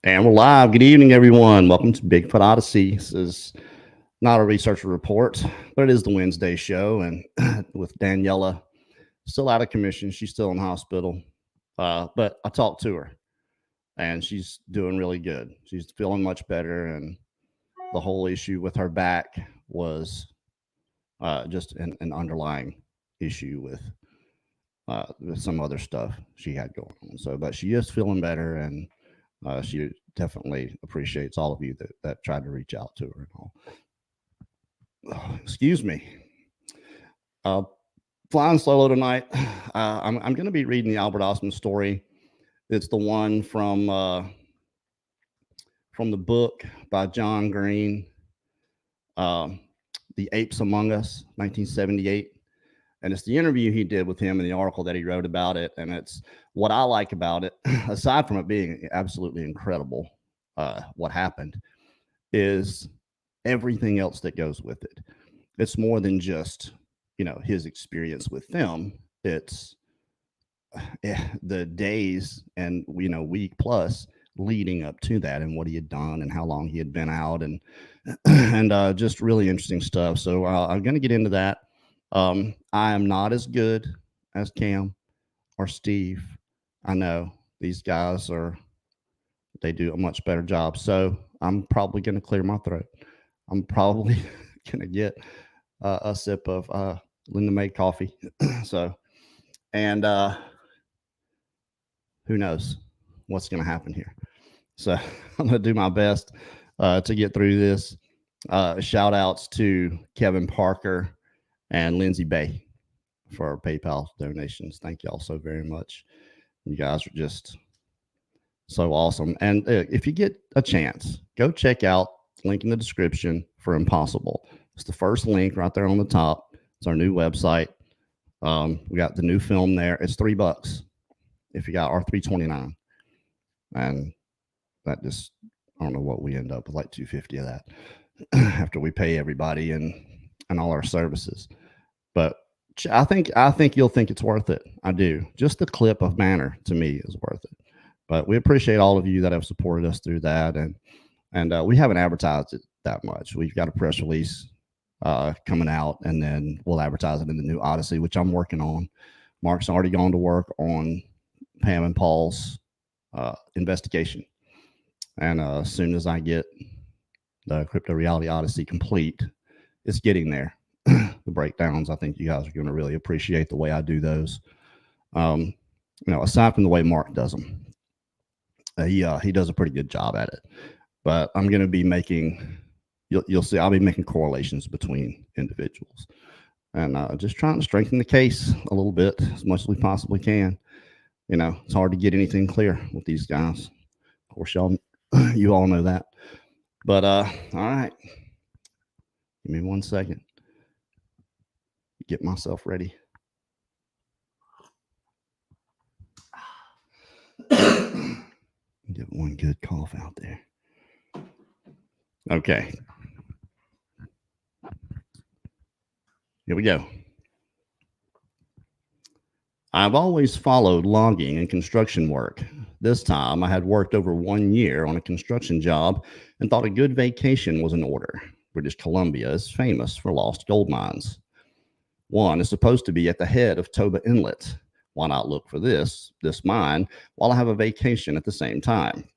And we're live. Good evening, everyone. Welcome to Bigfoot Odyssey. This is not a research report, but it is the Wednesday show. And with Daniela still out of commission, she's still in hospital. But I talked to her, and she's doing really good. She's feeling much better. And the whole issue with her back was just an underlying issue with some other stuff she had going on. So, but she is feeling better, and she definitely appreciates all of you that tried to reach out to her and all. Oh, excuse me. Uh, Flying solo tonight. I'm going to be reading the Albert Osman story. It's the one from the book by John Green, The Apes Among Us, 1978. And it's the interview he did with him and the article that he wrote about it. And it's what I like about it, aside from it being absolutely incredible, what happened, is everything else that goes with it. It's more than just, his experience with them. It's the days and, week plus leading up to that and what he had done and how long he had been out and just really interesting stuff. So I'm going to get into that. I am not as good as Cam or Steve. I know these guys they do a much better job. So I'm probably going to clear my throat. I'm probably going to get a sip of Linda made coffee. So, and who knows what's going to happen here. So I'm going to do my best to get through this. Shout outs to Kevin Parker and Lindsay Bay for our PayPal donations. Thank y'all so very much. You guys are just so awesome. And if you get a chance, go check out link in the description for Impossible. It's the first link right there on the top. It's our new website. We got the new film there. It's $3 if you got our $3.29, and that just, I don't know what we end up with, like $2.50 of that after we pay everybody and all our services. But I think you'll think it's worth it. I do. Just the clip of Manor to me is worth it. But we appreciate all of you that have supported us through that, and we haven't advertised it that much. We've got a press release coming out, and then we'll advertise it in the new Odyssey, which I'm working on. Mark's already gone to work on Pam and Paul's investigation, and as soon as I get the Crypto Reality Odyssey complete, it's getting there. The breakdowns, I think you guys are going to really appreciate the way I do those. Aside from the way Mark does them, he does a pretty good job at it. But I'm going to be making, you'll see, I'll be making correlations between individuals, and just trying to strengthen the case a little bit as much as we possibly can. It's hard to get anything clear with these guys. Of course, you all know that. But all right, give me 1 second. Get myself ready. Get one good cough out there. Okay. Here we go. I've always followed logging and construction work. This time I had worked over 1 year on a construction job and thought a good vacation was in order. British Columbia is famous for lost gold mines. One is supposed to be at the head of Toba Inlet. Why not look for this mine while I have a vacation at the same time?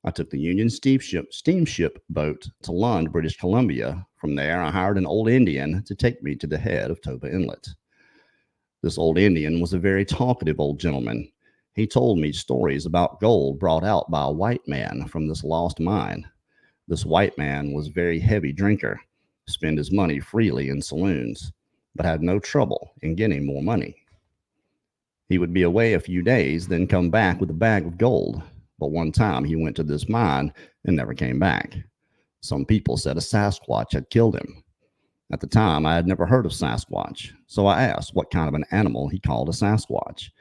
I took the Union steamship boat to Lund, British Columbia. From there, I hired an old Indian to take me to the head of Toba Inlet. This old Indian was a very talkative old gentleman. He told me stories about gold brought out by a white man from this lost mine. This white man was a very heavy drinker, spent his money freely in saloons, but had no trouble in getting more money. He would be away a few days, then come back with a bag of gold. But one time he went to this mine and never came back. Some people said a Sasquatch had killed him. At the time, I had never heard of Sasquatch, so I asked what kind of an animal he called a Sasquatch.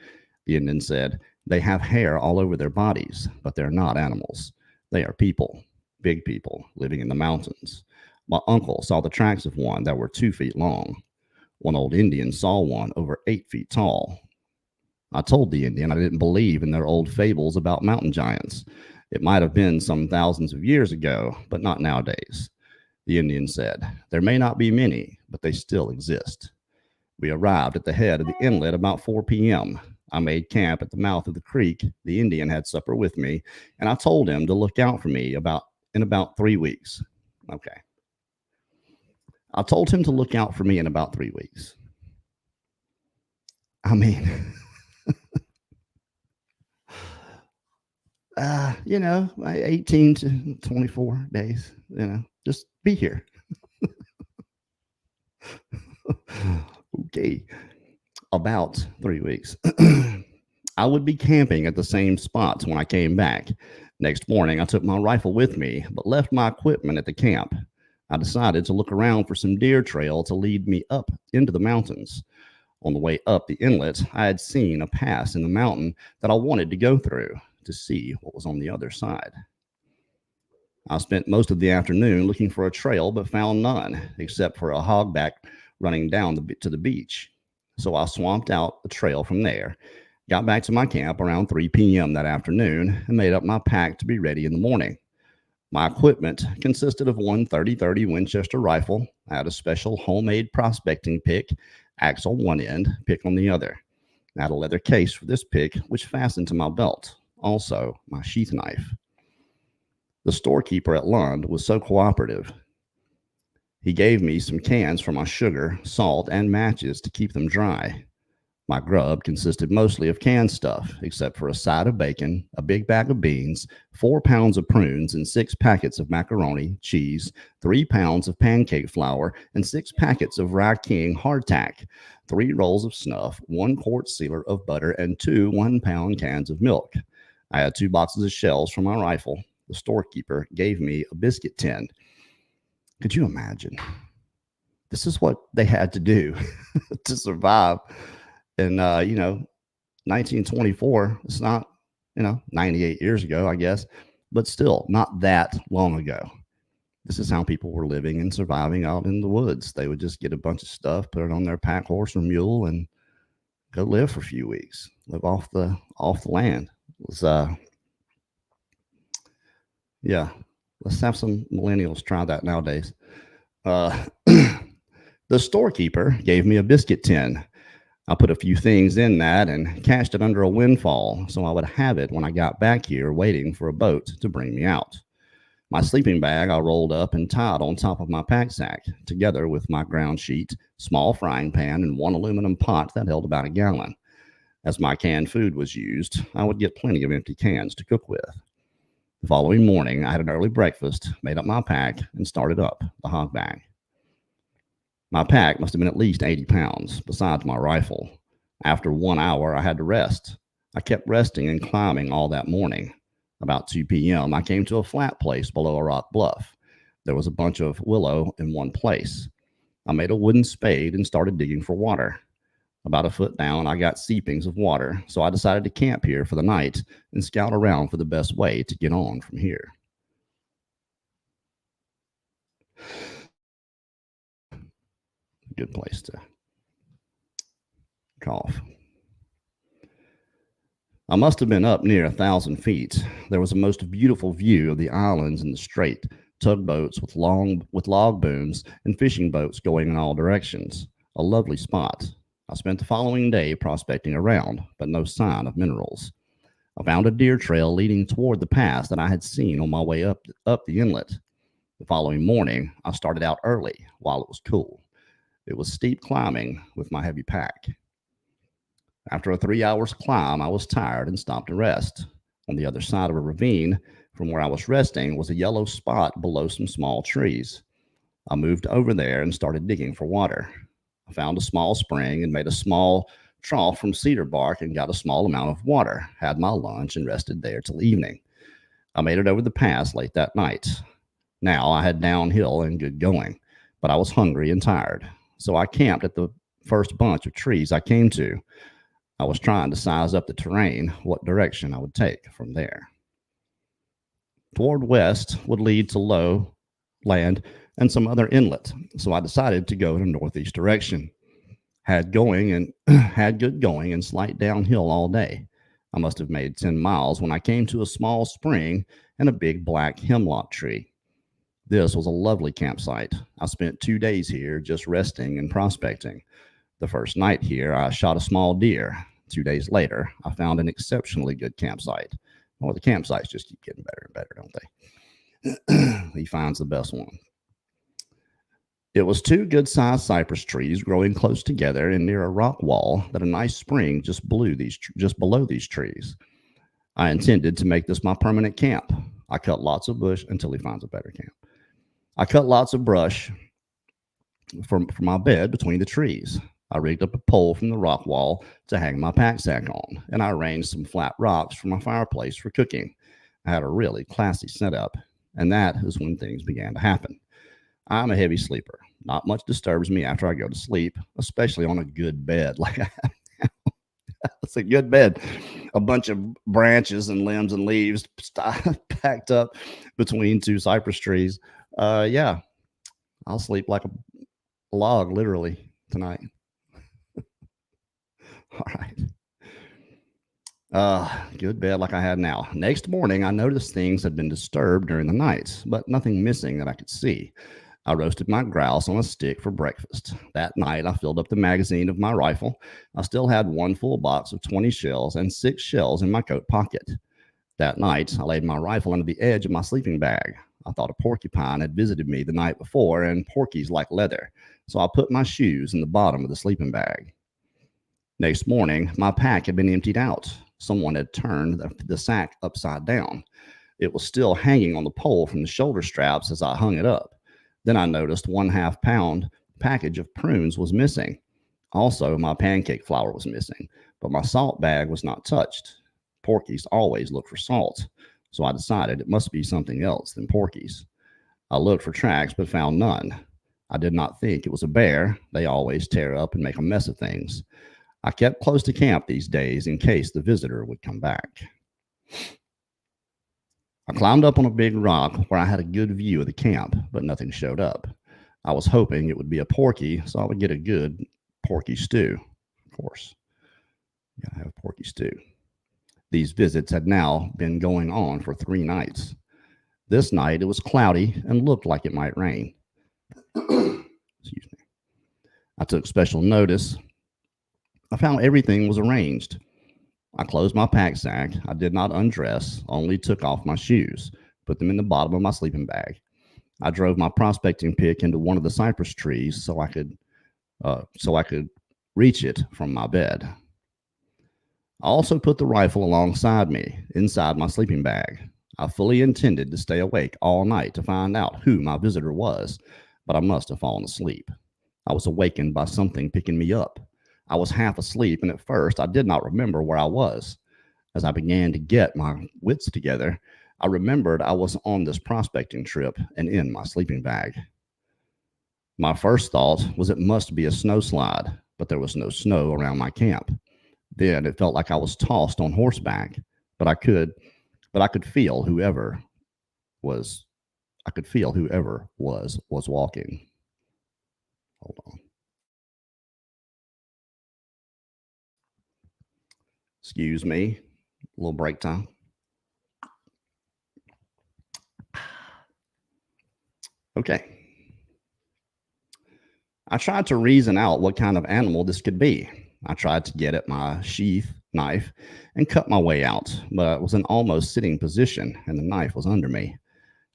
The Indian said, they have hair all over their bodies, but they're not animals. They are people, big people, living in the mountains. My uncle saw the tracks of one that were 2 feet long. One old Indian saw one over 8 feet tall. I told the Indian I didn't believe in their old fables about mountain giants. It might have been some thousands of years ago, but not nowadays. The Indian said, "There may not be many, but they still exist." We arrived at the head of the inlet about 4 p.m. I made camp at the mouth of the creek. The Indian had supper with me, and I told him to look out for me in about 3 weeks. Okay. I told him to look out for me in about 3 weeks. I mean, 18 to 24 days, just be here. Okay. About 3 weeks. I would be camping at the same spots when I came back. Next morning, I took my rifle with me, but left my equipment at the camp. I decided to look around for some deer trail to lead me up into the mountains. On the way up the inlet, I had seen a pass in the mountain that I wanted to go through to see what was on the other side. I spent most of the afternoon looking for a trail, but found none, except for a hogback running down to the beach. So I swamped out the trail from there, got back to my camp around 3 p.m. that afternoon, and made up my pack to be ready in the morning. My equipment consisted of one 30-30 Winchester rifle. I had a special homemade prospecting pick, axe on one end, pick on the other. I had a leather case for this pick, which fastened to my belt. Also, my sheath knife. The storekeeper at Lund was so cooperative. He gave me some cans for my sugar, salt, and matches to keep them dry. My grub consisted mostly of canned stuff, except for a side of bacon, a big bag of beans, 4 pounds of prunes, and 6 packets of macaroni, cheese, 3 pounds of pancake flour, and 6 packets of Rye King hardtack, 3 rolls of snuff, 1 quart sealer of butter, and 2 1-pound cans of milk. I had 2 boxes of shells for my rifle. The storekeeper gave me a biscuit tin. Could you imagine? This is what they had to do to survive in 1924. It's not 98 years ago, I guess, but still not that long ago. This is how people were living and surviving out in the woods. They would just get a bunch of stuff, put it on their pack horse or mule, and go live for a few weeks, live off the land. It was yeah, let's have some millennials try that nowadays. The storekeeper gave me a biscuit tin. I put a few things in that and cached it under a windfall so I would have it when I got back here waiting for a boat to bring me out. My sleeping bag I rolled up and tied on top of my pack sack, together with my ground sheet, small frying pan, and 1 aluminum pot that held about a gallon. As my canned food was used, I would get plenty of empty cans to cook with. The following morning, I had an early breakfast, made up my pack, and started up the hog bag. My pack must have been at least 80 pounds, besides my rifle. After 1 hour, I had to rest. I kept resting and climbing all that morning. About 2 p.m., I came to a flat place below a rock bluff. There was a bunch of willow in one place. I made a wooden spade and started digging for water. About a foot down, I got seepings of water, so I decided to camp here for the night and scout around for the best way to get on from here. Good place to cough. I must have been up near 1,000 feet. There was a most beautiful view of the islands in the strait, tugboats with log booms and fishing boats going in all directions. A lovely spot. I spent the following day prospecting around, but no sign of minerals. I found a deer trail leading toward the pass that I had seen on my way up the inlet. The following morning, I started out early while it was cool. It was steep climbing with my heavy pack. After a 3 hours climb, I was tired and stopped to rest. On the other side of a ravine from where I was resting was a yellow spot below some small trees. I moved over there and started digging for water. I found a small spring and made a small trough from cedar bark and got a small amount of water, had my lunch, and rested there till evening. I made it over the pass late that night. Now I had downhill and good going, but I was hungry and tired, so I camped at the first bunch of trees I came to. I was trying to size up the terrain, what direction I would take from there. Toward west would lead to low land and some other inlet, so I decided to go in a northeast direction. Had good going and slight downhill all day. I must have made 10 miles when I came to a small spring and a big black hemlock tree. This was a lovely campsite. I spent 2 days here just resting and prospecting. The first night here, I shot a small deer. 2 days later, I found an exceptionally good campsite. Well, the campsites just keep getting better and better, don't they? He finds the best one. It was two good-sized cypress trees growing close together and near a rock wall that a nice spring just below these trees. I intended to make this my permanent camp. I cut lots of bush until he finds a better camp. I cut lots of brush for my bed between the trees. I rigged up a pole from the rock wall to hang my pack sack on, and I arranged some flat rocks for my fireplace for cooking. I had a really classy setup, and that is when things began to happen. I'm a heavy sleeper. Not much disturbs me after I go to sleep, especially on a good bed like I have now. It's a good bed. A bunch of branches and limbs and leaves packed up between two cypress trees. Yeah, I'll sleep like a log, literally, tonight. All right. Good bed like I had now. Next morning, I noticed things had been disturbed during the night, but nothing missing that I could see. I roasted my grouse on a stick for breakfast. That night, I filled up the magazine of my rifle. I still had one full box of 20 shells and 6 shells in my coat pocket. That night, I laid my rifle under the edge of my sleeping bag. I thought a porcupine had visited me the night before, and porkies like leather, so I put my shoes in the bottom of the sleeping bag. Next morning, my pack had been emptied out. Someone had turned the sack upside down. It was still hanging on the pole from the shoulder straps as I hung it up. Then I noticed 1/2 pound package of prunes was missing. Also, my pancake flour was missing, but my salt bag was not touched. Porkies always look for salt, so I decided it must be something else than porkies. I looked for tracks but found none. I did not think it was a bear. They always tear up and make a mess of things. I kept close to camp these days in case the visitor would come back. I climbed up on a big rock where I had a good view of the camp, but nothing showed up. I was hoping it would be a porky, so I would get a good porky stew. Of course, you gotta have porky stew. These visits had now been going on for 3 nights. This night it was cloudy and looked like it might rain. Excuse me. I took special notice. I found everything was arranged. I closed my pack sack. I did not undress, only took off my shoes, put them in the bottom of my sleeping bag. I drove my prospecting pick into one of the cypress trees so I could reach it from my bed. I also put the rifle alongside me, inside my sleeping bag. I fully intended to stay awake all night to find out who my visitor was, but I must have fallen asleep. I was awakened by something picking me up. I was half asleep, and at first I did not remember where I was. As I began to get my wits together, I remembered I was on this prospecting trip and in my sleeping bag. My first thought was it must be a snowslide, but there was no snow around my camp. Then it felt like I was tossed on horseback, but I could feel whoever was walking. Hold on. Excuse me, a little break time. Okay. I tried to reason out what kind of animal this could be. I tried to get at my sheath knife and cut my way out, but I was in almost sitting position and the knife was under me.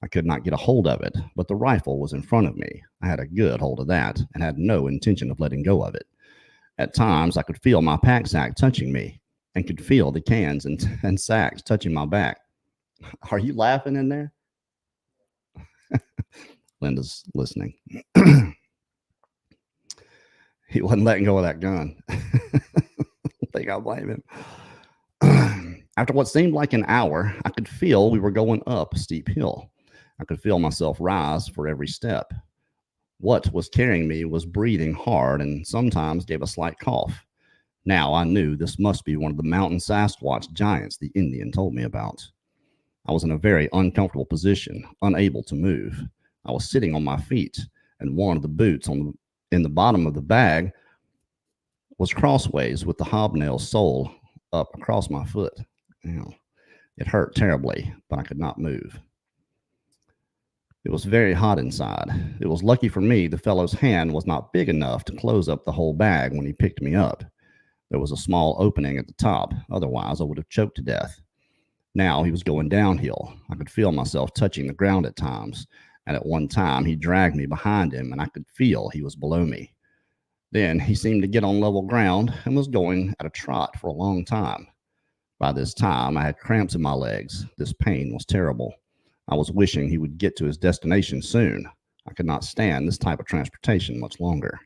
I could not get a hold of it, but the rifle was in front of me. I had a good hold of that and had no intention of letting go of it. At times, I could feel my pack sack touching me and could feel the cans and sacks touching my back. Are you laughing in there? Linda's listening. He wasn't letting go of that gun. I think I blame him. After what seemed like an hour, I could feel we were going up a steep hill. I could feel myself rise for every step. What was carrying me was breathing hard and sometimes gave a slight cough. Now I knew this must be one of the mountain Sasquatch giants the Indian told me about. I was in a very uncomfortable position, unable to move. I was sitting on my feet, and one of the boots in the bottom of the bag was crossways with the hobnail sole up across my foot. You know, it hurt terribly, but I could not move. It was very hot inside. It was lucky for me the fellow's hand was not big enough to close up the whole bag when he picked me up. There was a small opening at the top, otherwise I would have choked to death. Now he was going downhill. I could feel myself touching the ground at times, and at one time he dragged me behind him, and I could feel he was below me. Then he seemed to get on level ground and was going at a trot for a long time. By this time, I had cramps in my legs. This pain was terrible. I was wishing he would get to his destination soon. I could not stand this type of transportation much longer.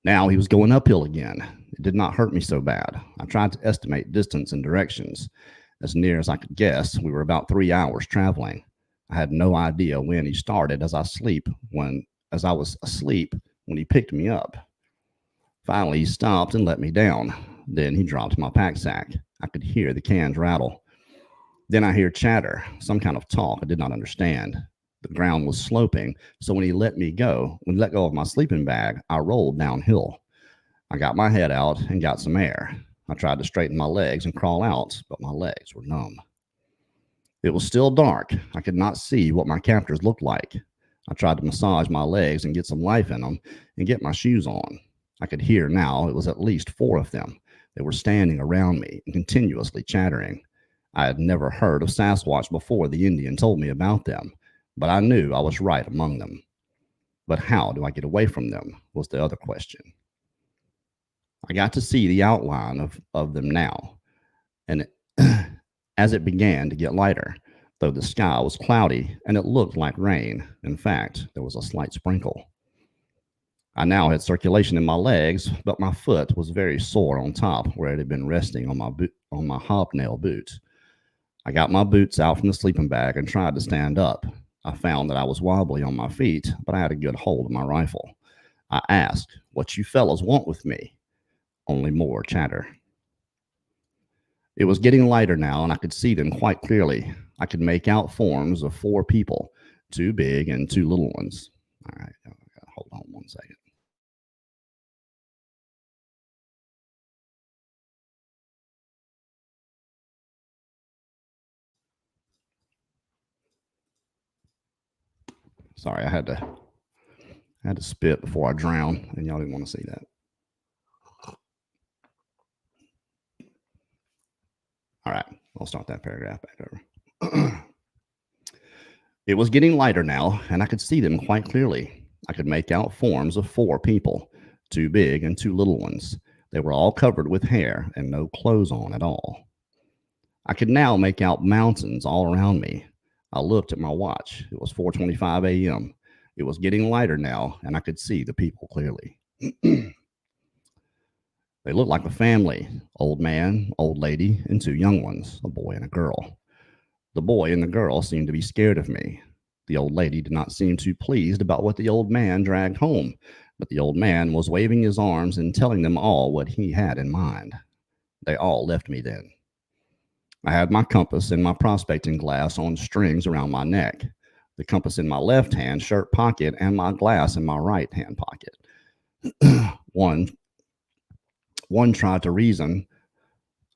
Now he was going uphill again. It did not hurt me so bad. I tried to estimate distance and directions. As near as I could guess, we were about 3 hours traveling. I had no idea when he started as I was asleep when he picked me up. Finally, he stopped and let me down. Then he dropped my pack sack. I could hear the cans rattle. Then I hear chatter, some kind of talk I did not understand. The ground was sloping, so when he let go of my sleeping bag, I rolled downhill. I got my head out and got some air. I tried to straighten my legs and crawl out, but my legs were numb. It was still dark. I could not see what my captors looked like. I tried to massage my legs and get some life in them and get my shoes on. I could hear now it was at least 4 of them. They were standing around me and continuously chattering. I had never heard of Sasquatch before the Indian told me about them, but I knew I was right among them. But how do I get away from them was the other question. I got to see the outline of them now, and as it began to get lighter, though the sky was cloudy and it looked like rain. In fact, there was a slight sprinkle. I now had circulation in my legs, but my foot was very sore on top where it had been resting on my hobnail boot. I got my boots out from the sleeping bag and tried to stand up. I found that I was wobbly on my feet, but I had a good hold of my rifle. I asked, "What you fellows want with me?" Only more chatter. It was getting lighter now, and I could see them quite clearly. I could make out forms of 4 people, 2 big and 2 little ones. All right, hold on one second. Sorry, I had to spit before I drown, and y'all didn't want to see that. All right, I'll start that paragraph back over. It was getting lighter now, and I could see them quite clearly. I could make out forms of 4 people, 2 big and 2 little ones. They were all covered with hair and no clothes on at all. I could now make out mountains all around me. I looked at my watch. It was 4:25 a.m. It was getting lighter now, and I could see the people clearly. They looked like a family: old man, old lady, and 2 young ones, a boy and a girl. The boy and the girl seemed to be scared of me. The old lady did not seem too pleased about what the old man dragged home, but the old man was waving his arms and telling them all what he had in mind. They all left me then. I had my compass and my prospecting glass on strings around my neck, the compass in my left hand shirt pocket, and my glass in my right hand pocket. One tried to reason.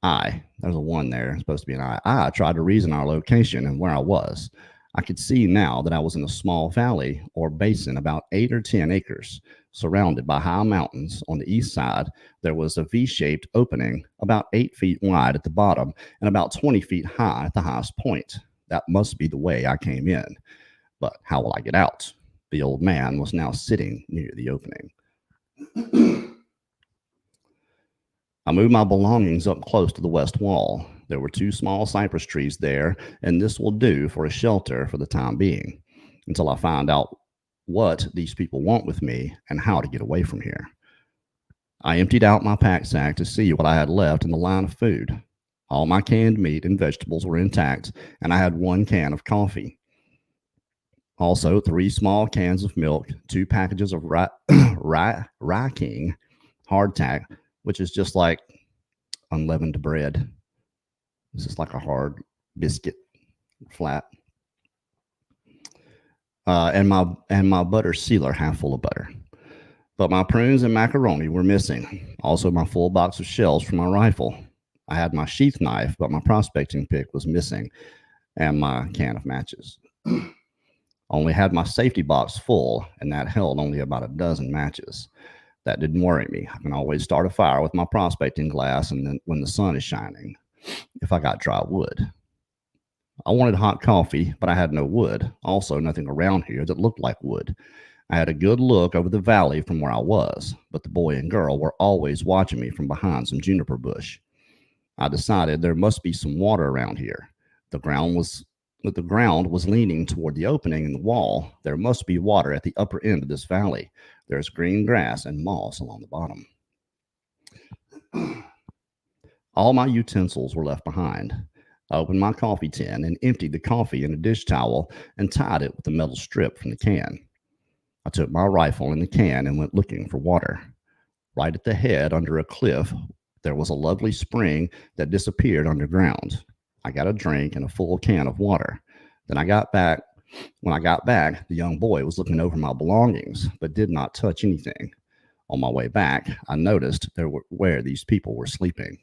There's a 1 there, it's supposed to be an I. I tried to reason our location and where I was. I could see now that I was in a small valley or basin about 8 or 10 acres, surrounded by high mountains. On the east side, there was a V-shaped opening about 8 feet wide at the bottom and about 20 feet high at the highest point. That must be the way I came in. But how will I get out? The old man was now sitting near the opening. I moved my belongings up close to the west wall. There were 2 small cypress trees there, and this will do for a shelter for the time being, until I find out what these people want with me and how to get away from here. I emptied out my pack sack to see what I had left in the line of food. All my canned meat and vegetables were intact, and I had 1 can of coffee. Also, 3 small cans of milk, 2 packages of Rye King hardtack, which is just like unleavened bread. This is like a hard biscuit, flat. And my butter sealer half full of butter. But my prunes and macaroni were missing. Also, my full box of shells for my rifle. I had my sheath knife, but my prospecting pick was missing and my can of matches. Only had my safety box full, and that held only about a dozen matches. That didn't worry me. I can always start a fire with my prospecting glass and then when the sun is shining, if I got dry wood. I wanted hot coffee, but I had no wood. Also, nothing around here that looked like wood. I had a good look over the valley from where I was, but the boy and girl were always watching me from behind some juniper bush. I decided there must be some water around here. The ground was leaning toward the opening in the wall. There must be water at the upper end of this valley. There's green grass and moss along the bottom. All my utensils were left behind. I opened my coffee tin and emptied the coffee in a dish towel and tied it with a metal strip from the can. I took my rifle and the can and went looking for water. Right at the head, under a cliff, there was a lovely spring that disappeared underground. I got a drink and a full can of water. Then when I got back, the young boy was looking over my belongings, but did not touch anything. On my way back, I noticed where these people were sleeping.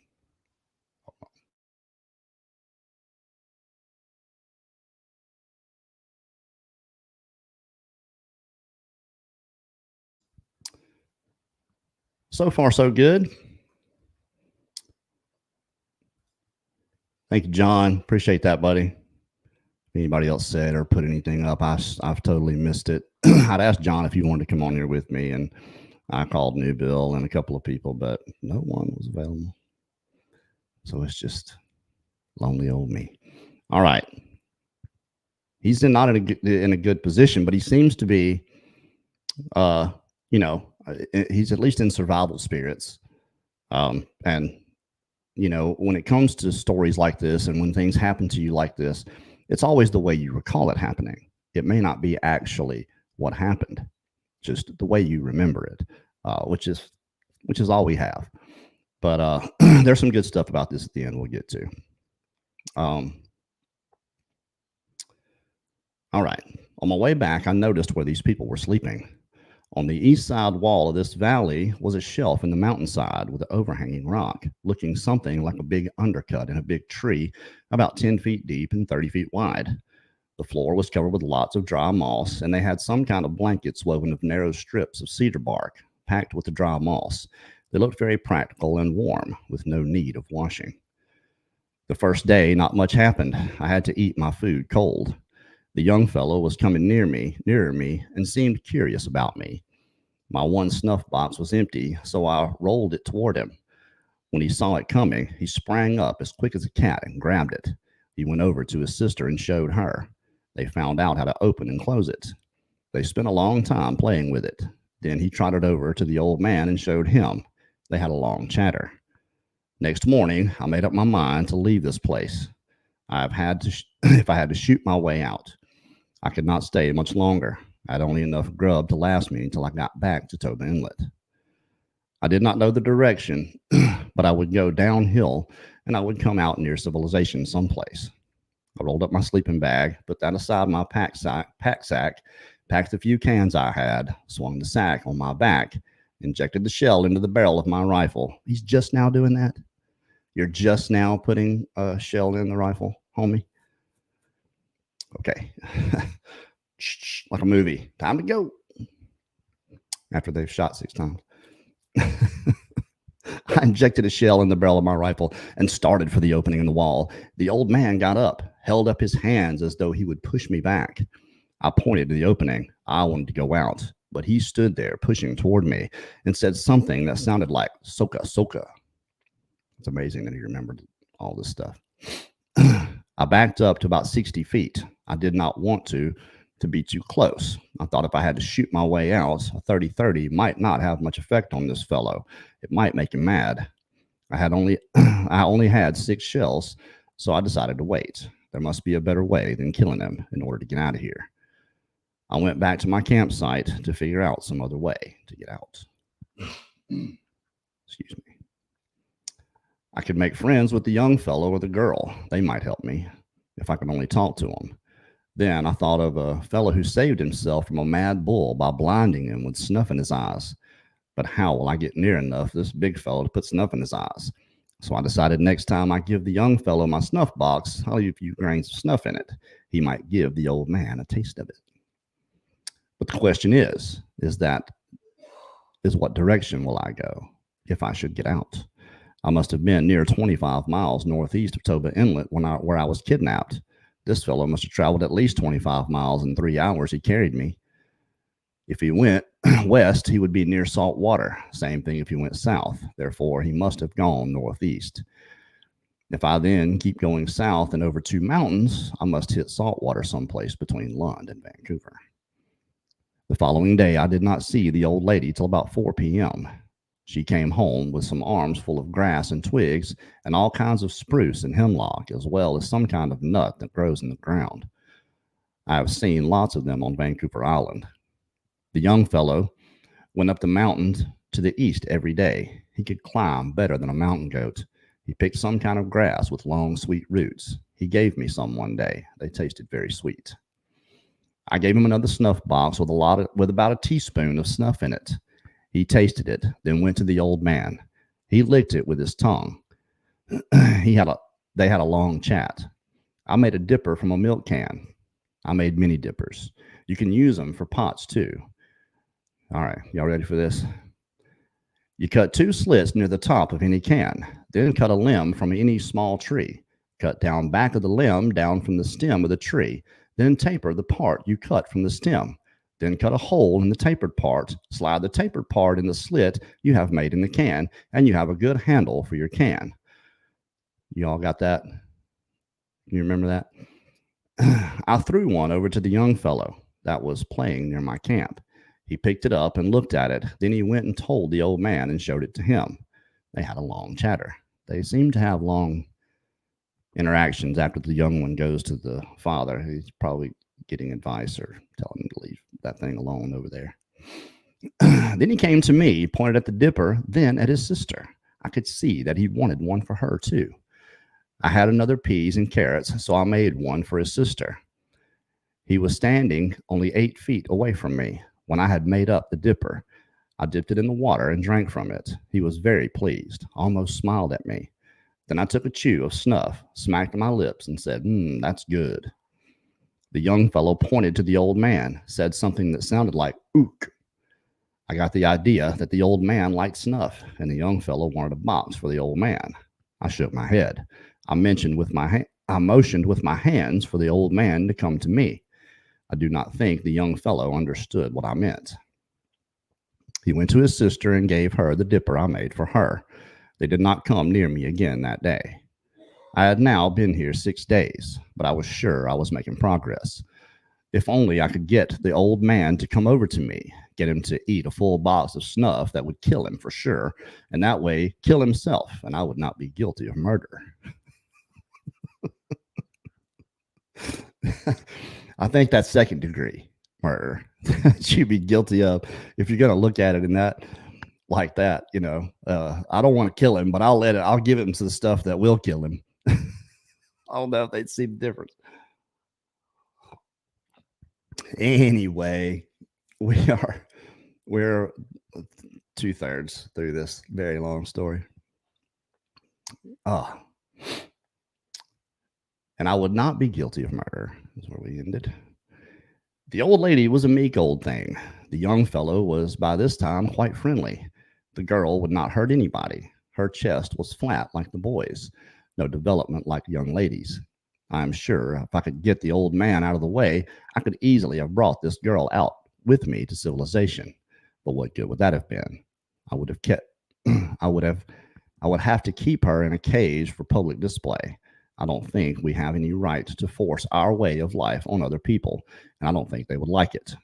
So far, so good. Thank you, John. Appreciate that, buddy. If anybody else said or put anything up, I've totally missed it. I'd asked John if he wanted to come on here with me, and I called New Bill and a couple of people, but no one was available. So it's just lonely old me. All right. He's not in a good position, but he seems to be, he's at least in survival spirits. And when it comes to stories like this and when things happen to you like this, it's always the way you recall it happening. It may not be actually what happened, just the way you remember it, which is all we have. But there's some good stuff about this at the end we'll get to. All right. On my way back, I noticed where these people were sleeping. On the east side wall of this valley was a shelf in the mountainside with an overhanging rock, looking something like a big undercut in a big tree, about 10 feet deep and 30 feet wide. The floor was covered with lots of dry moss, and they had some kind of blankets woven of narrow strips of cedar bark, packed with the dry moss. They looked very practical and warm, with no need of washing. The first day, not much happened. I had to eat my food cold. The young fellow was coming nearer me, and seemed curious about me. My one snuff box was empty, so I rolled it toward him. When he saw it coming, he sprang up as quick as a cat and grabbed it. He went over to his sister and showed her. They found out how to open and close it. They spent a long time playing with it. Then he trotted over to the old man and showed him. They had a long chatter. Next morning, I made up my mind to leave this place. If I had to shoot my way out. I could not stay much longer. I had only enough grub to last me until I got back to Toba Inlet. I did not know the direction, but I would go downhill and I would come out near civilization someplace. I rolled up my sleeping bag, put that aside my pack sack, packed a few cans I had, swung the sack on my back, injected the shell into the barrel of my rifle. He's just now doing that? You're just now putting a shell in the rifle, homie? Okay. Like a movie. Time to go. After they've shot 6 times. I injected a shell in the barrel of my rifle and started for the opening in the wall. The old man got up, held up his hands as though he would push me back. I pointed to the opening. I wanted to go out, but he stood there pushing toward me and said something that sounded like soka, soka. It's amazing that he remembered all this stuff. I backed up to about 60 feet. I did not want to be too close. I thought if I had to shoot my way out, a 30-30 might not have much effect on this fellow. It might make him mad. I only had 6 shells, so I decided to wait. There must be a better way than killing him in order to get out of here. I went back to my campsite to figure out some other way to get out. Excuse me. I could make friends with the young fellow or the girl. They might help me if I could only talk to them. Then I thought of a fellow who saved himself from a mad bull by blinding him with snuff in his eyes. But how will I get near enough this big fellow to put snuff in his eyes? So I decided next time I give the young fellow my snuff box, I'll leave a few grains of snuff in it. He might give the old man a taste of it. But the question is what direction will I go if I should get out? I must have been near 25 miles northeast of Toba Inlet where I was kidnapped. This fellow must have traveled at least 25 miles in 3 hours he carried me. If he went west, he would be near salt water. Same thing if he went south. Therefore, he must have gone northeast. If I then keep going south and over 2 mountains, I must hit salt water someplace between Lund and Vancouver. The following day, I did not see the old lady till about 4 p.m. She came home with some arms full of grass and twigs and all kinds of spruce and hemlock, as well as some kind of nut that grows in the ground. I have seen lots of them on Vancouver Island. The young fellow went up the mountains to the east every day. He could climb better than a mountain goat. He picked some kind of grass with long, sweet roots. He gave me some one day. They tasted very sweet. I gave him another snuff box with about a teaspoon of snuff in it. He tasted it, then went to the old man. He licked it with his tongue. They had a long chat. I made a dipper from a milk can. I made mini dippers. You can use them for pots too. All right, y'all ready for this? You cut 2 slits near the top of any can, then cut a limb from any small tree. Cut down back of the limb down from the stem of the tree, then taper the part you cut from the stem. Then cut a hole in the tapered part, slide the tapered part in the slit you have made in the can, and you have a good handle for your can. You all got that? Can you remember that? I threw one over to the young fellow that was playing near my camp. He picked it up and looked at it. Then he went and told the old man and showed it to him. They had a long chatter. They seem to have long interactions after the young one goes to the father. He's probably getting advice or telling him to leave that thing alone over there. Then he came to me, pointed at the dipper, then at his sister. I could see that he wanted one for her too. I had another peas and carrots, so I made one for his sister. He was standing only 8 feet away from me. When I had made up the dipper, I dipped it in the water and drank from it. He was very pleased, almost smiled at me. Then I took a chew of snuff, smacked my lips, and said, that's good. The young fellow pointed to the old man, said something that sounded like ook. I got the idea that the old man liked snuff, and the young fellow wanted a box for the old man. I shook my head. I motioned with my hands for the old man to come to me. I do not think the young fellow understood what I meant. He went to his sister and gave her the dipper I made for her. They did not come near me again that day. I had now been here 6 days, but I was sure I was making progress. If only I could get the old man to come over to me, get him to eat a full box of snuff that would kill him for sure, and that way kill himself, and I would not be guilty of murder. I think that's second degree murder that you'd be guilty of if you're going to look at it in that like that. I don't want to kill him, but I'll give him some stuff that will kill him. I don't know if they'd see the difference. Anyway, we're 2/3 through this very long story. And I would not be guilty of murder, is where we ended. The old lady was a meek old thing. The young fellow was by this time quite friendly. The girl would not hurt anybody. Her chest was flat like the boys. No development like young ladies. I am sure if I could get the old man out of the way, I could easily have brought this girl out with me to civilization. But what good would that have been? I would have to keep her in a cage for public display. I don't think we have any right to force our way of life on other people, and I don't think they would like it.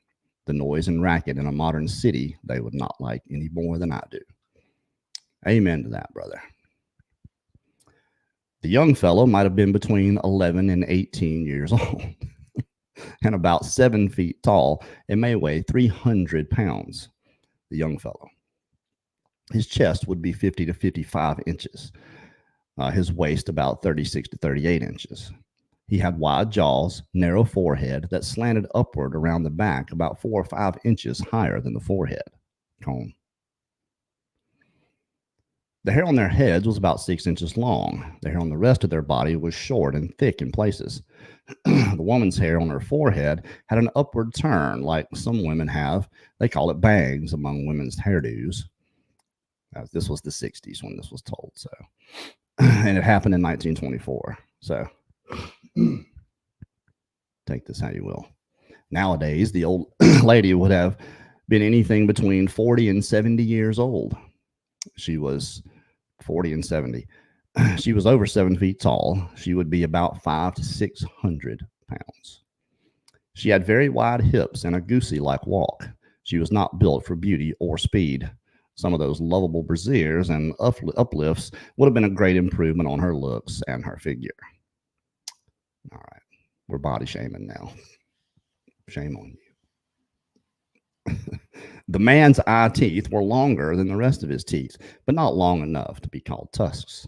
The noise and racket in a modern city they would not like any more than I do. Amen to that, brother. The young fellow might have been between 11 and 18 years old and about 7 feet tall and may weigh 300 pounds. The young fellow. His chest would be 50 to 55 inches. His waist about 36 to 38 inches. He had wide jaws, narrow forehead that slanted upward around the back about 4 or 5 inches higher than the forehead cone. The hair on their heads was about 6 inches long. The hair on the rest of their body was short and thick in places. The woman's hair on her forehead had an upward turn, like some women have. They call it bangs among women's hairdos. This was the 60s when this was told, so. And it happened in 1924. So take this how you will. Nowadays, the old lady would have been anything between 40 and 70 years old. She was 40 and 70. She was over 7 feet tall. She would be about 500 to 600 pounds. She had very wide hips and a goosey-like walk. She was not built for beauty or speed. Some of those lovable brasiers and uplifts would have been a great improvement on her looks and her figure. All right, we're body shaming now. Shame on you. The man's eye teeth were longer than the rest of his teeth, but not long enough to be called tusks.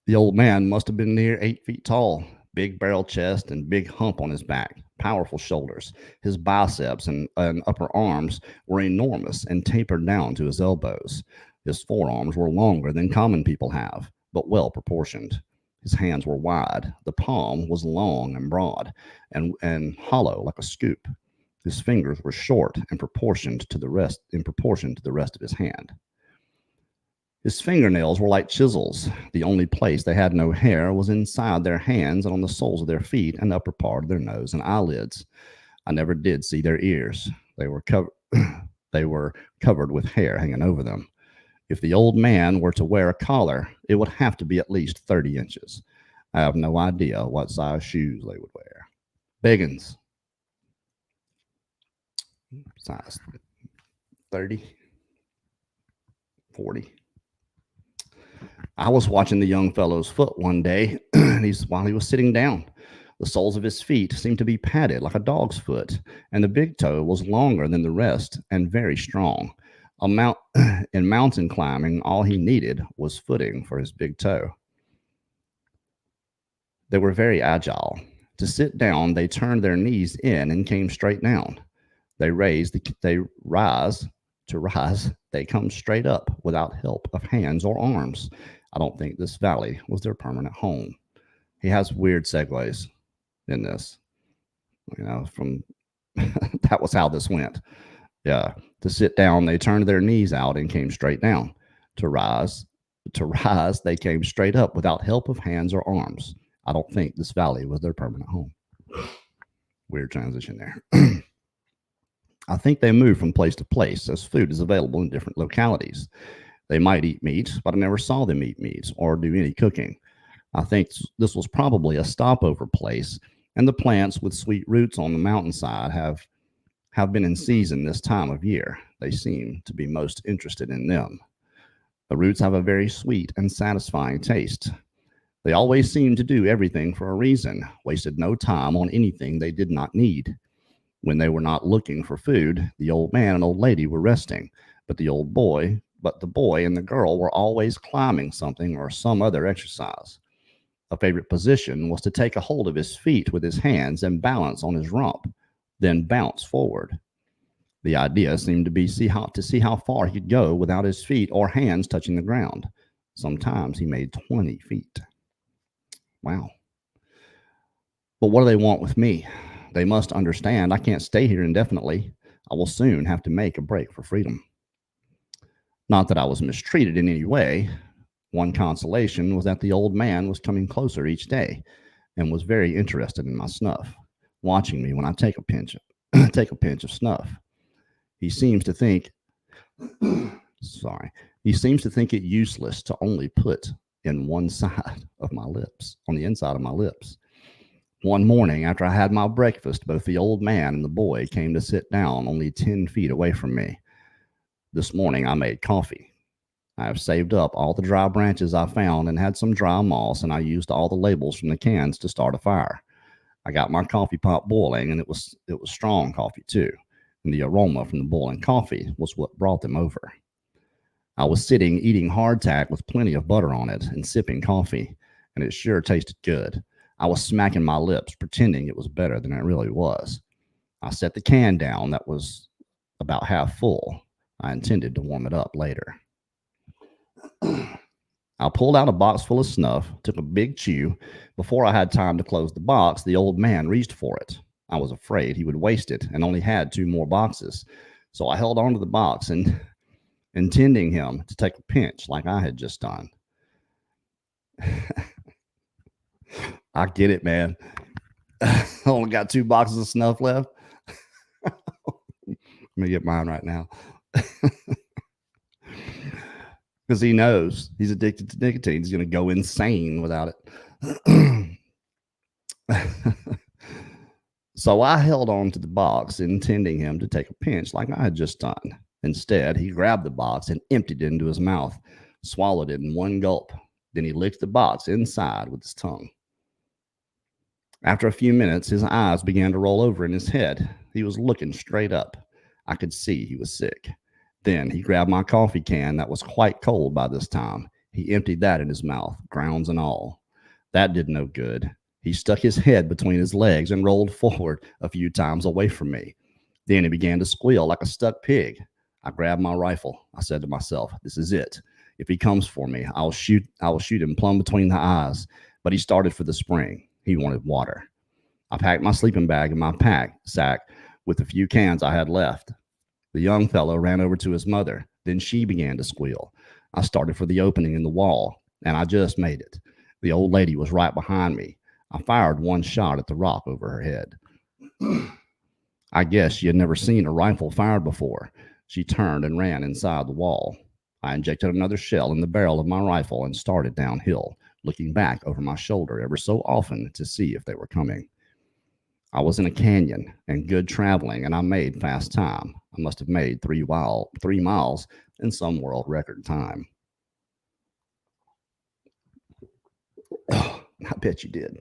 The old man must have been near 8 feet tall, big barrel chest and big hump on his back, powerful shoulders. His biceps and upper arms were enormous and tapered down to his elbows. His forearms were longer than common people have, but well proportioned. His hands were wide. The palm was long and broad and hollow like a scoop. His fingers were short and proportioned to the rest of his hand. His fingernails were like chisels. The only place they had no hair was inside their hands and on the soles of their feet and upper part of their nose and eyelids. I never did see their ears. They were covered with hair hanging over them. If the old man were to wear a collar, it would have to be at least 30 inches. I have no idea what size shoes they would wear. Biggins. Size 30, 40. I was watching the young fellow's foot one day while he was sitting down. The soles of his feet seemed to be padded like a dog's foot, and the big toe was longer than the rest and very strong. In mountain climbing, all he needed was footing for his big toe. They were very agile. To sit down, they turned their knees in and came straight down. They rise, they come straight up without help of hands or arms. I don't think this valley was their permanent home. He has weird segues in this, from that was how this went. Yeah. To sit down, they turned their knees out and came straight down. To rise, they came straight up without help of hands or arms. I don't think this valley was their permanent home. Weird transition there. I think they moved from place to place as food is available in different localities. They might eat meat, but I never saw them eat meat or do any cooking. I think this was probably a stopover place, and the plants with sweet roots on the mountainside have been in season this time of year. They seem to be most interested in them. The roots have a very sweet and satisfying taste. They always seemed to do everything for a reason, wasted no time on anything they did not need. When they were not looking for food, the old man and old lady were resting, but the boy and the girl were always climbing something or some other exercise. A favorite position was to take a hold of his feet with his hands and balance on his rump, then bounce forward. The idea seemed to be to see how far he could go without his feet or hands touching the ground. Sometimes he made 20 feet. Wow. But what do they want with me? They must understand I can't stay here indefinitely. I will soon have to make a break for freedom. Not that I was mistreated in any way. One consolation was that the old man was coming closer each day and was very interested in my snuff, watching me when I take a pinch of snuff. He seems to think it useless to only put in one side of my lips, on the inside of my lips. One morning after I had my breakfast, both the old man and the boy came to sit down only 10 feet away from me. This morning I made coffee. I have saved up all the dry branches I found and had some dry moss, and I used all the labels from the cans to start a fire. I got my coffee pot boiling, and it was strong coffee too, and the aroma from the boiling coffee was what brought them over. I was sitting eating hardtack with plenty of butter on it and sipping coffee, and it sure tasted good. I was smacking my lips, pretending it was better than it really was. I set the can down that was about half full. I intended to warm it up later. I pulled out a box full of snuff, took a big chew. Before I had time to close the box, the old man reached for it. I was afraid he would waste it and only had 2 more boxes. So I held onto the box and intending him to take a pinch like I had just done. I get it, man. I only got 2 boxes of snuff left. Let me get mine right now. Because he knows he's addicted to nicotine. He's going to go insane without it. So I held on to the box, intending him to take a pinch like I had just done. Instead, he grabbed the box and emptied it into his mouth, swallowed it in one gulp. Then he licked the box inside with his tongue. After a few minutes, his eyes began to roll over in his head. He was looking straight up. I could see he was sick. Then he grabbed my coffee can that was quite cold by this time. He emptied that in his mouth, grounds and all. That did no good. He stuck his head between his legs and rolled forward a few times away from me. Then he began to squeal like a stuck pig. I grabbed my rifle. I said to myself, this is it. If he comes for me, I will shoot him plumb between the eyes. But he started for the spring. He wanted water. I packed my sleeping bag in my sack with the few cans I had left. The young fellow ran over to his mother. Then she began to squeal. I started for the opening in the wall, and I just made it. The old lady was right behind me. I fired one shot at the rock over her head. I guess she had never seen a rifle fired before. She turned and ran inside the wall. I injected another shell in the barrel of my rifle and started downhill, looking back over my shoulder ever so often to see if they were coming. I was in a canyon and good traveling, and I made fast time. I must have made 3 miles in some world record time. Oh, I bet you did.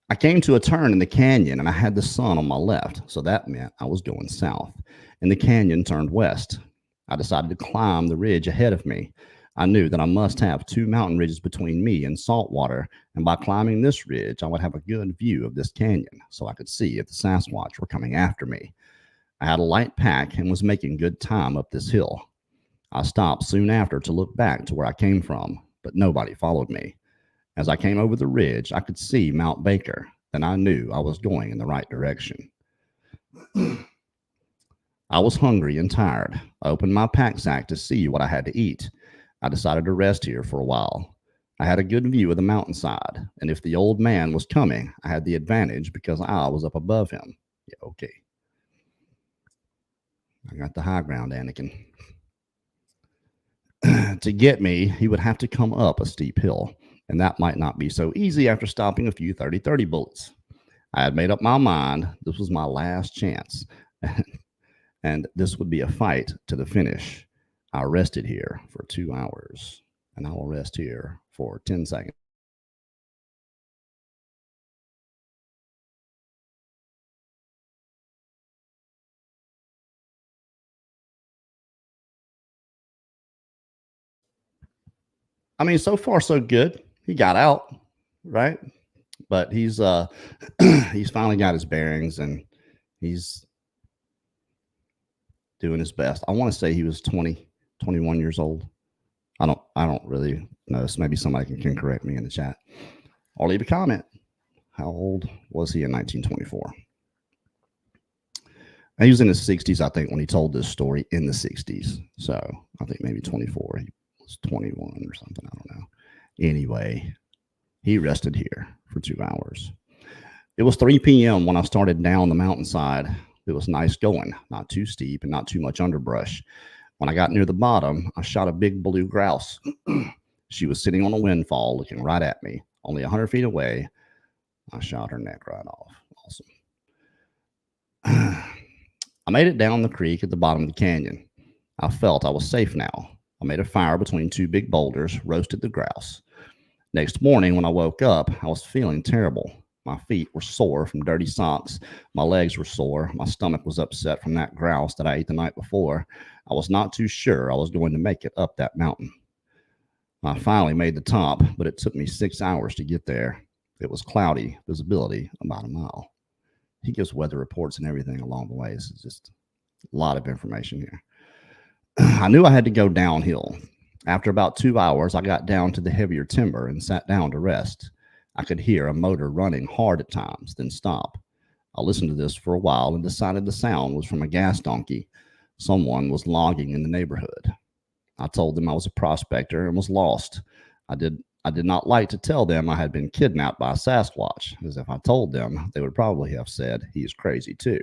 I came to a turn in the canyon, and I had the sun on my left, so that meant I was going south, and the canyon turned west. I decided to climb the ridge ahead of me. I knew that I must have 2 mountain ridges between me and salt water, and by climbing this ridge, I would have a good view of this canyon, so I could see if the Sasquatch were coming after me. I had a light pack and was making good time up this hill. I stopped soon after to look back to where I came from, but nobody followed me. As I came over the ridge, I could see Mount Baker, and I knew I was going in the right direction. I was hungry and tired. I opened my pack sack to see what I had to eat. I decided to rest here for a while. I had a good view of the mountainside, and if the old man was coming, I had the advantage because I was up above him. Yeah, okay. I got the high ground, Anakin. To get me, he would have to come up a steep hill, and that might not be so easy after stopping a few 30-30 bullets. I had made up my mind this was my last chance, and this would be a fight to the finish. I rested here for 2 hours, and I will rest here for 10 seconds. I mean, so far so good. He got out, right? But he's he's finally got his bearings, and he's doing his best. I want to say he was 21 years old. I don't really know. So maybe somebody can correct me in the chat or leave a comment. How old was he in 1924? He was in his 60s, I think, when he told this story in the 60s. So I think maybe 24. He was 21 or something. I don't know. Anyway, he rested here for 2 hours. It was 3 p.m. when I started down the mountainside. It was nice going, not too steep and not too much underbrush. When I got near the bottom, I shot a big blue grouse. She was sitting on a windfall looking right at me. Only 100 feet away, I shot her neck right off. Awesome. I made it down the creek at the bottom of the canyon. I felt I was safe now. I made a fire between 2 big boulders, roasted the grouse. Next morning, when I woke up, I was feeling terrible. My feet were sore from dirty socks. My legs were sore. My stomach was upset from that grouse that I ate the night before. I was not too sure I was going to make it up that mountain. I finally made the top, but it took me 6 hours to get there. It was cloudy, visibility about a mile. He gives weather reports and everything along the way. It's just a lot of information here. I knew I had to go downhill. After about 2 hours, I got down to the heavier timber and sat down to rest. I could hear a motor running hard at times, then stop. I listened to this for a while and decided the sound was from a gas donkey. Someone was logging in the neighborhood. I told them I was a prospector and was lost. I did not like to tell them I had been kidnapped by a Sasquatch, as if I told them, they would probably have said he's crazy too.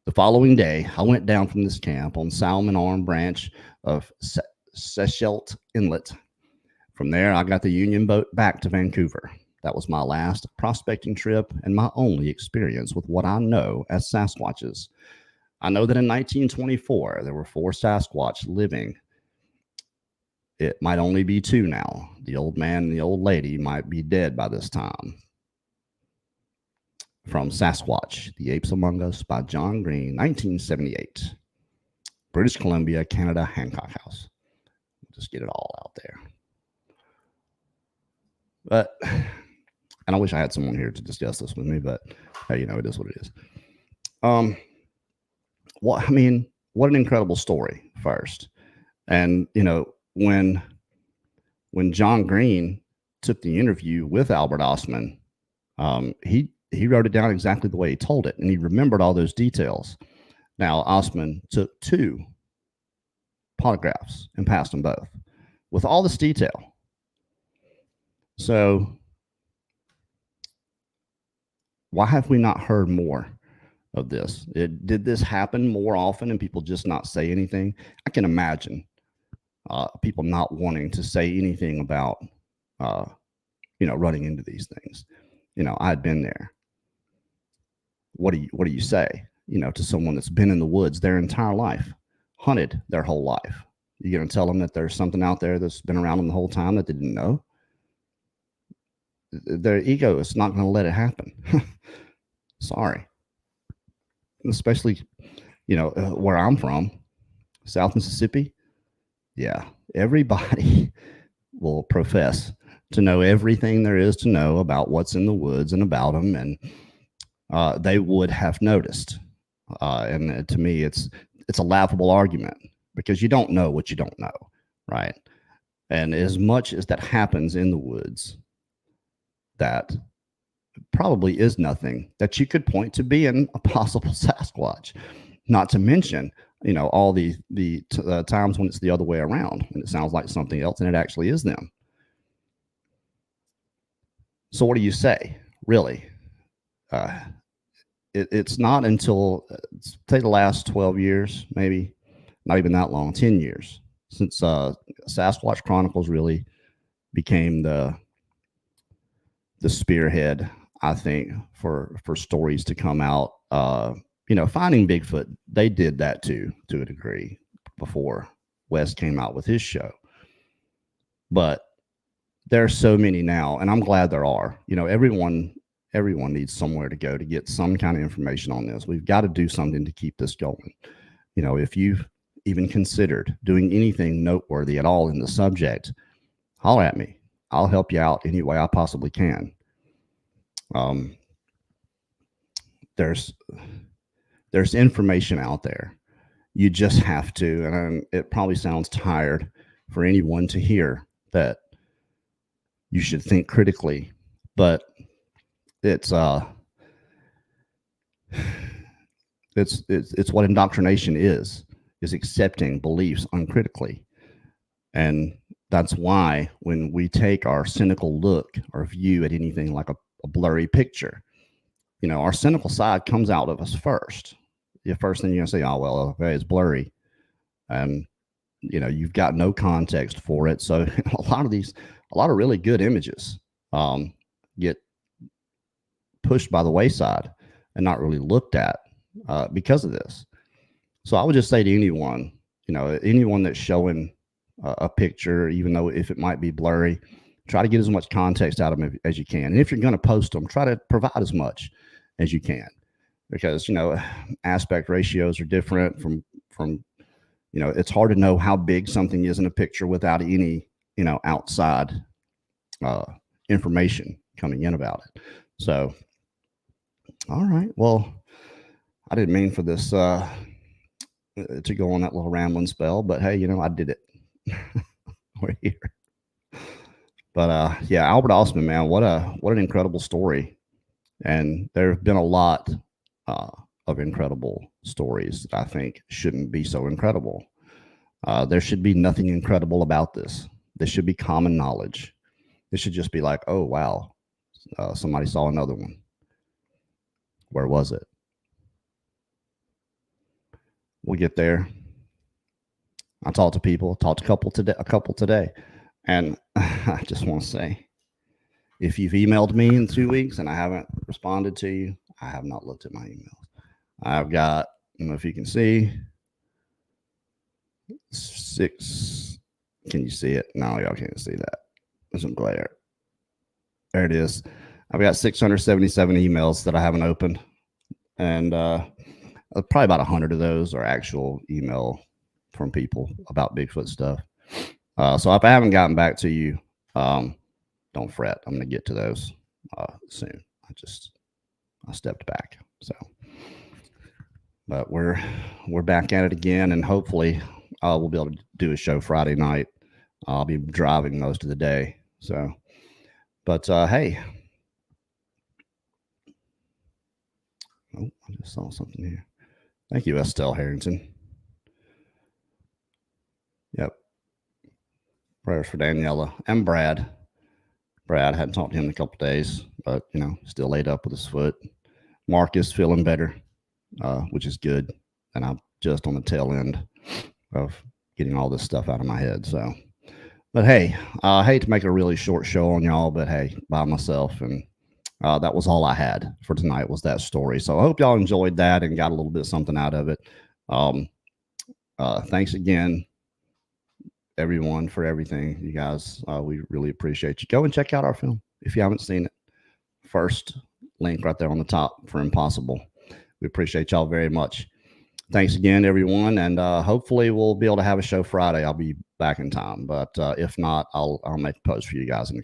The following day, I went down from this camp on Salmon Arm branch of Sechelt Inlet. From there, I got the Union boat back to Vancouver. That was my last prospecting trip and my only experience with what I know as Sasquatches. I know that in 1924, there were 4 Sasquatch living. It might only be 2 now. The old man and the old lady might be dead by this time. From Sasquatch, The Apes Among Us by John Green, 1978. British Columbia, Canada, Hancock House. Just get it all out there. But, and I wish I had someone here to discuss this with me, but hey, it is what it is. What an incredible story first. And, when John Green took the interview with Albert OSTMAN, he wrote it down exactly the way he told it, and he remembered all those details. Now, OSTMAN took 2 polygraphs and passed them both with all this detail. So why have we not heard more of this? Did this happen more often and people just not say anything? I can imagine people not wanting to say anything about, running into these things. I had been there. What do you say, to someone that's been in the woods their entire life, hunted their whole life? You're going to tell them that there's something out there that's been around them the whole time that they didn't know? Their ego is not going to let it happen. Sorry. Especially, where I'm from, South Mississippi. Yeah, everybody will profess to know everything there is to know about what's in the woods and about them, and they would have noticed. And to me, it's a laughable argument because you don't know what you don't know, right? And as much as that happens in the woods, that probably is nothing that you could point to being a possible Sasquatch. Not to mention, all the times when it's the other way around and it sounds like something else and it actually is them. So what do you say, really? It's not until, say, the last 12 years, maybe not even that long, 10 years, since Sasquatch Chronicles really became the spearhead, I think, for stories to come out. Finding Bigfoot, they did that too, to a degree, before Wes came out with his show. But there are so many now, and I'm glad there are. Everyone needs somewhere to go to get some kind of information on this. We've got to do something to keep this going. If you've even considered doing anything noteworthy at all in the subject, holler at me. I'll help you out any way I possibly can. There's information out there. You just have to, and it probably sounds tired for anyone to hear that you should think critically, but it's what indoctrination is accepting beliefs uncritically. And that's why when we take our cynical look or view at anything like a blurry picture, our cynical side comes out of us first. The first thing you're going to say, oh, well, okay, it's blurry. And, you've got no context for it. So a lot of really good images get pushed by the wayside and not really looked at because of this. So I would just say to anyone, anyone that's showing a picture, even though if it might be blurry, try to get as much context out of them as you can. And if you're going to post them, try to provide as much as you can, because, aspect ratios are different from, it's hard to know how big something is in a picture without any, outside information coming in about it. So, all right. Well, I didn't mean for this to go on that little rambling spell. But hey, I did it. We're here. But yeah, Albert Osman, man, what an incredible story. And there have been a lot of incredible stories that I think shouldn't be so incredible. There should be nothing incredible about this. This should be common knowledge. This should just be like, oh, wow, somebody saw another one. Where was it? We'll get there. I talked to people, talked to a couple today. And I just want to say, if you've emailed me in 2 weeks and I haven't responded to you, I have not looked at my emails. I've got, if you can see, 6. Can you see it? No, y'all can't see that. There's some glare. There it is. I've got 677 emails that I haven't opened. And probably about 100 of those are actual email from people about Bigfoot stuff. So if I haven't gotten back to you, don't fret. I'm going to get to those soon. I stepped back. So, but we're back at it again, and hopefully we'll be able to do a show Friday night. I'll be driving most of the day. So, but hey, oh, I just saw something here. Thank you, Estelle Harrington. Yep. Prayers for Daniela and Brad. Brad, hadn't talked to him in a couple days, but still laid up with his foot. Mark is feeling better, which is good. And I'm just on the tail end of getting all this stuff out of my head. So, but hey, I hate to make a really short show on y'all, but hey, by myself. And that was all I had for tonight, was that story. So I hope y'all enjoyed that and got a little bit of something out of it. Thanks again, everyone, for everything. You guys, we really appreciate you. Go and check out our film if you haven't seen it. First link right there on the top for Impossible. We appreciate y'all very much. Thanks again, everyone, and hopefully we'll be able to have a show Friday. I'll be back in time, but if not, I'll make a post for you guys in the